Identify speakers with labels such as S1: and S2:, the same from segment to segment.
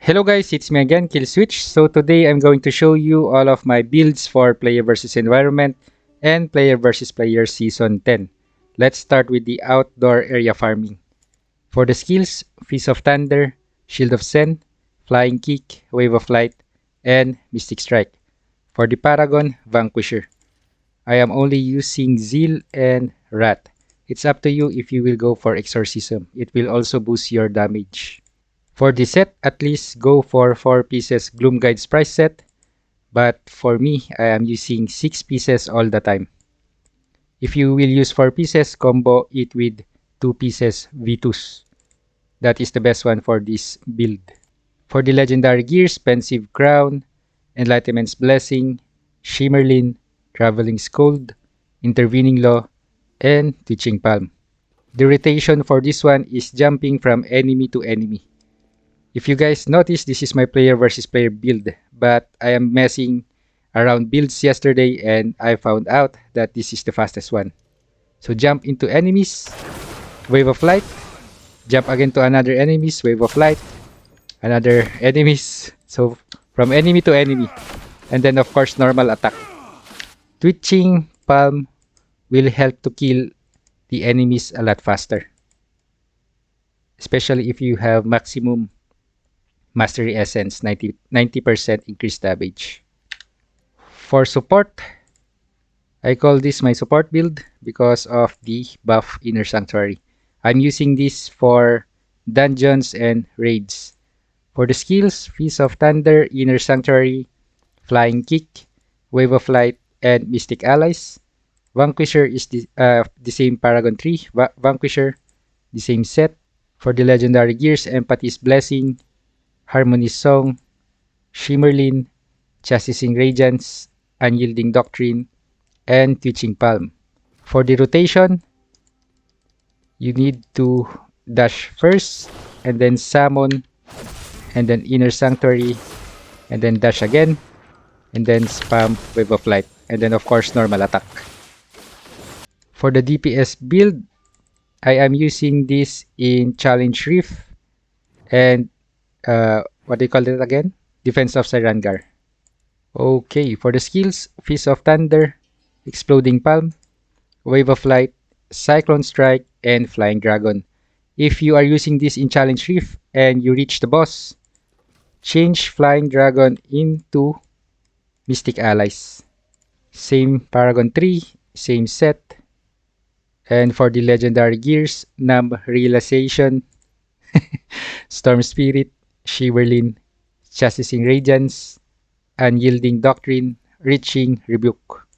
S1: Hello guys, it's me again, KillSwitch. So today I'm going to show you all of my builds for Player versus Environment and Player versus Player Season 10. Let's start with the outdoor area farming. For the skills, Fist of Thunder, Shield of Zen, Flying Kick, Wave of Light, and Mystic Strike. For the Paragon, Vanquisher. I am only using Zeal and Rat. It's up to you if you will go for Exorcism. It will also boost your damage. For the set, at least go for 4 pieces Gloom Guides price set. But for me, I am using 6 pieces all the time. If you will use 4 pieces, combo it with 2 pieces V2s. That is the best one for this build. For the legendary gears, Pensive Crown, Enlightenment's Blessing, Shimmerlin, Traveling Scold, Intervening Law, and Twitching Palm. The rotation for this one is jumping from enemy to enemy. If you guys notice, this is my player versus player build, but I am messing around builds yesterday and I found out that this is the fastest one. So jump into enemies, Wave of Light, jump again to another enemies, Wave of Light, another enemies, so from enemy to enemy, and then of course normal attack. Twitching Palm will help to kill the enemies a lot faster, especially if you have maximum Mastery Essence, 90% increased damage. For support, I call this my support build because of the buff Inner Sanctuary. I'm using this for dungeons and raids. For the skills, Fist of Thunder, Inner Sanctuary, Flying Kick, Wave of Light, and Mystic Allies. Vanquisher is the same Paragon 3. Vanquisher, the same set. For the legendary gears, Empathy's Blessing, Harmony's Song, Shimmerlin, Chassising Radiance, Unyielding Doctrine, and Twitching Palm. For the rotation, you need to dash first, and then summon, and then Inner Sanctuary, and then dash again, and then spam Wave of Light, and then of course normal attack. For the DPS build, I am using this in Challenge Reef and what do you call it again? Defense of Cyrangar. Okay, for the skills, Fist of Thunder, Exploding Palm, Wave of Light, Cyclone Strike, and Flying Dragon. If you are using this in Challenge Reef and you reach the boss, change Flying Dragon into Mystic Allies. Same Paragon 3, same set. And for the legendary gears, Numb Realization, Storm Spirit, Shiverlin, Chassising Radiance, Unyielding Doctrine, Reaching Rebuke.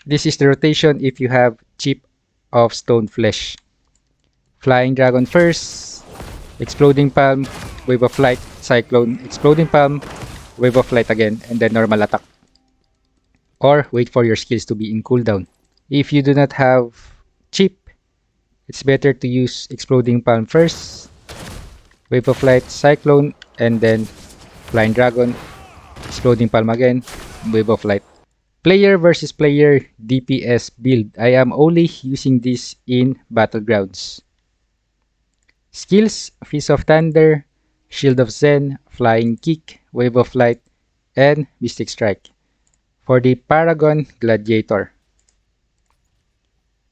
S1: This is the rotation if you have Chip of Stone Flesh. Flying Dragon first, Exploding Palm, Wave of Light, Cyclone, Exploding Palm, Wave of Light again, and then normal attack. Or wait for your skills to be in cooldown. If you do not have Chip, it's better to use Exploding Palm first, Wave of Light, Cyclone, and then Flying Dragon, Exploding Palm again, Wave of Light. Player versus player DPS build. I am only using this in Battlegrounds. Skills, Fist of Thunder, Shield of Zen, Flying Kick, Wave of Light, and Mystic Strike. For the Paragon Gladiator,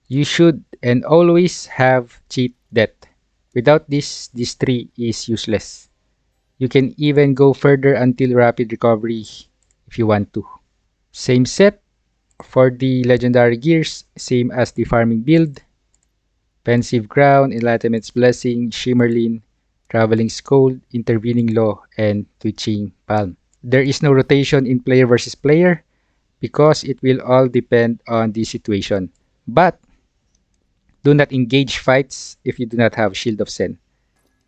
S1: you should and always have Cheat Death. Without this 3 is useless. You can even go further until Rapid Recovery if you want to. Same set for the legendary gears, same as the farming build. Pensive Crown, Enlightenment's Blessing, Shimmerlin, Traveling Scold, Intervening Law, and Twitching Palm. There is no rotation in player versus player because it will all depend on the situation. But do not engage fights if you do not have Shield of Zen.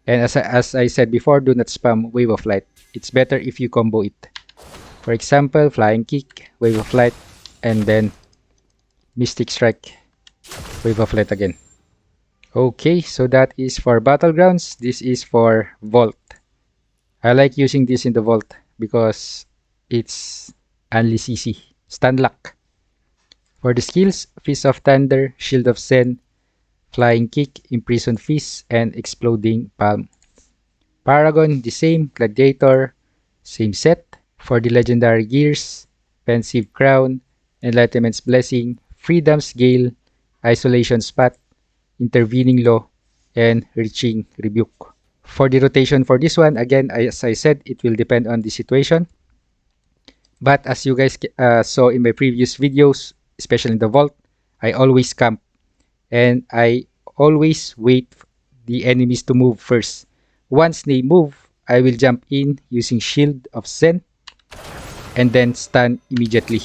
S1: And as I said before, do not spam Wave of Light. It's better if you combo it. For example, Flying Kick, Wave of Light, and then Mystic Strike, Wave of Light again. Okay, so that is for Battlegrounds. This is for Vault. I like using this in the Vault because it's only CC. Stun Lock. For the skills, Fist of Thunder, Shield of Zen, Flying Kick, Imprison Fist, and Exploding Palm. Paragon, the same. Gladiator, same set. For the legendary gears, Pensive Crown, Enlightenment's Blessing, Freedom's Gale, Isolation Spot, Intervening Law, and Reaching Rebuke. For the rotation for this one, again, as I said, it will depend on the situation. But as you guys saw in my previous videos, especially in the vault, I always camp and I always wait the enemies to move first. Once they move, I will jump in using Shield of Zen and then stun immediately.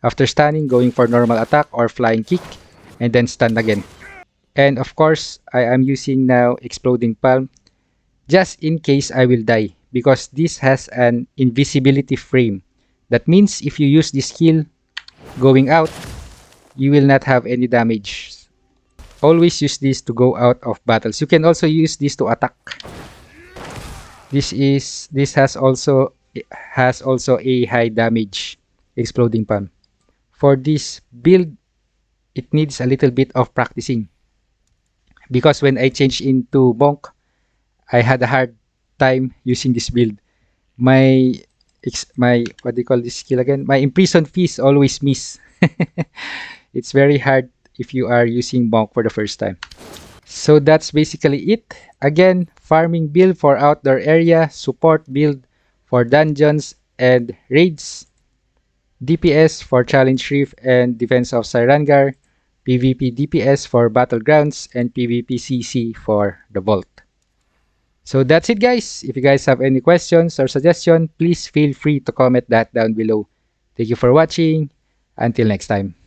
S1: After stunning, going for normal attack or flying kick and then stun again. And of course, I am using now Exploding Palm just in case I will die because this has an invisibility frame. That means if you use this skill going out, you will not have any damage. Always use this to go out of battles. You can also use this to attack. This has also a high damage exploding palm. For this build, it needs a little bit of practicing because when I changed into Bonk, I had a hard time using this build. My my what do you call this skill again? My imprison fees always miss. It's very hard if you are using Bonk for the first time. So that's basically it. Again, farming build for outdoor area, support build for dungeons and raids, DPS for Challenge Reef and Defense of Cyrangar, PvP DPS for Battlegrounds, and PvP CC for the Vault. So that's it, guys. If you guys have any questions or suggestion, please feel free to comment that down below. Thank you for watching. Until next time.